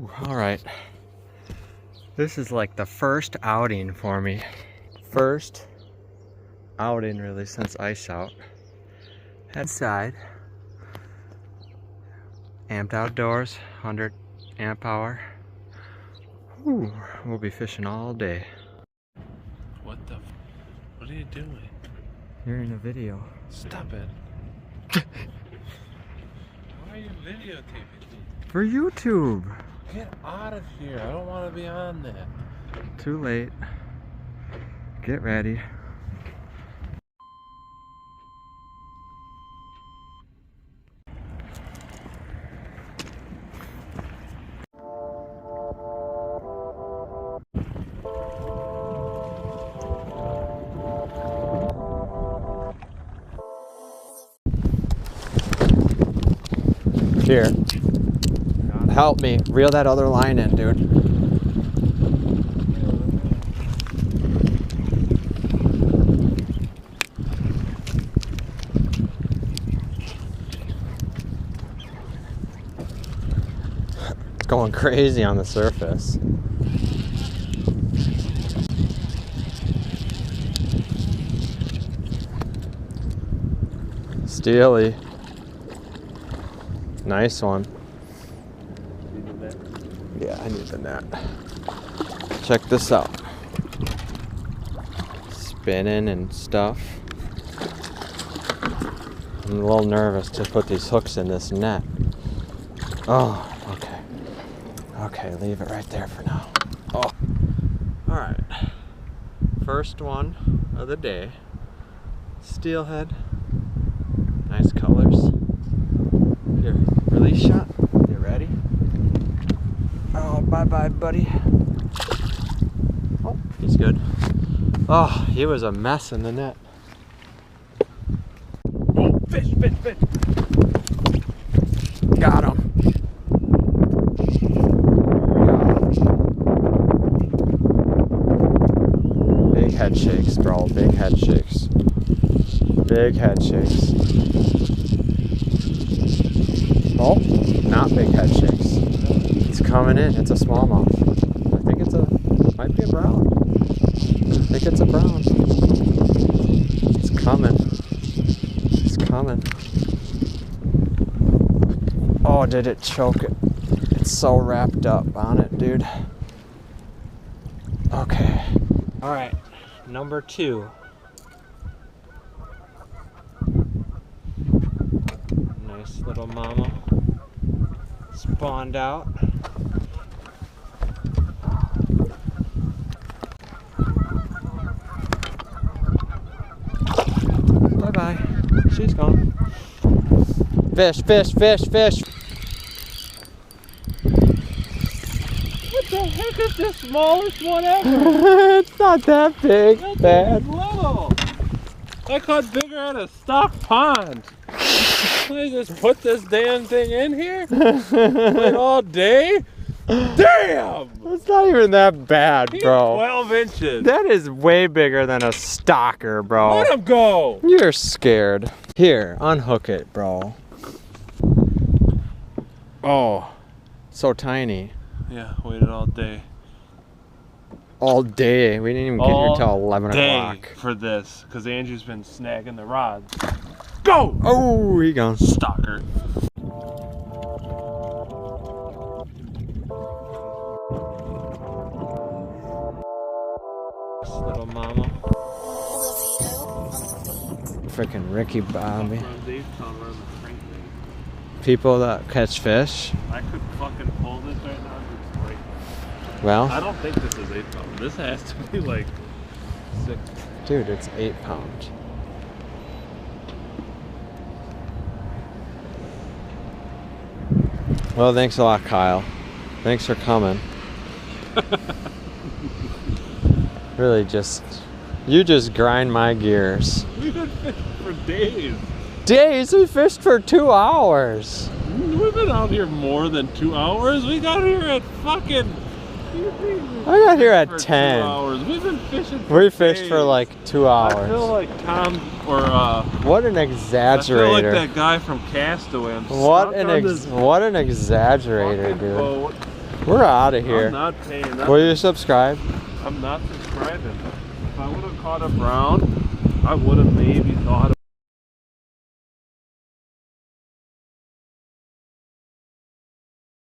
Whew, all right. This is like the first outing for me. First outing really since ice out. Head side. Amped outdoors, 100 amp hour. Whew, we'll be fishing all day. What are you doing? You're in a video. Stop it. Why are you videotaping me? For YouTube. Get out of here. I don't want to be on that. Too late. Get ready. Here. Help me. Reel that other line in, dude. It's going crazy on the surface. Steely. Nice one. Yeah, I need the net. Check this out. Spinning and stuff. I'm a little nervous to put these hooks in this net. Oh, okay. Okay, leave it right there for now. Oh. Alright. First one of the day. Steelhead. Nice colors. Here, release shot. You ready? Oh, bye-bye, buddy. Oh, he's good. Oh, he was a mess in the net. Oh, fish, fish, fish. Got him. Big head shakes, bro. Big head shakes. Big head shakes. Oh, not big head shakes. It's coming in. It's a smallmouth. I think might be a brown. I think it's a brown. It's coming. It's coming. Oh, did it choke it? It's so wrapped up on it, dude. Okay. All right, number 2. Nice little mama. Spawned out. Bye-bye. She's gone. Fish, fish, fish, fish. What the heck is the smallest one ever? It's not that big. That's Bad. little. I caught bigger at a stock pond. I just put this damn thing in here? Wait all day? Damn! It's not even that bad, He's bro. 12 inches. That is way bigger than a stalker, bro. Let him go! You're scared. Here, unhook it, bro. Oh, so tiny. Yeah, waited all day. All day. We didn't even get here till 11 o'clock. For this, because Andrew's been snagging the rods. Go! Oh, he gone. Stalker. Little mama. Freaking Ricky Bobby. People that catch fish. I could fucking pull this right now. Well, I don't think this is 8 pounds. This has to be like 6. dude, it's 8 pounds. Well, thanks a lot, Kyle. Thanks for coming. Really you just grind my gears. We've been fishing for days. Days? We fished for 2 hours. We've been out here more than 2 hours. We got here at fucking... I got here at for 10. 2 hours. We've been fishing for We fished days. for like 2 hours. I feel like Tom or What an I feel exaggerator. like that guy from Castaway. I'm What stuck on this an exaggerator, fucking dude. boat. We're out of here. I'm not paying that. Will you subscribe? I'm not subscribing. If I would have caught a brown, I would have maybe thought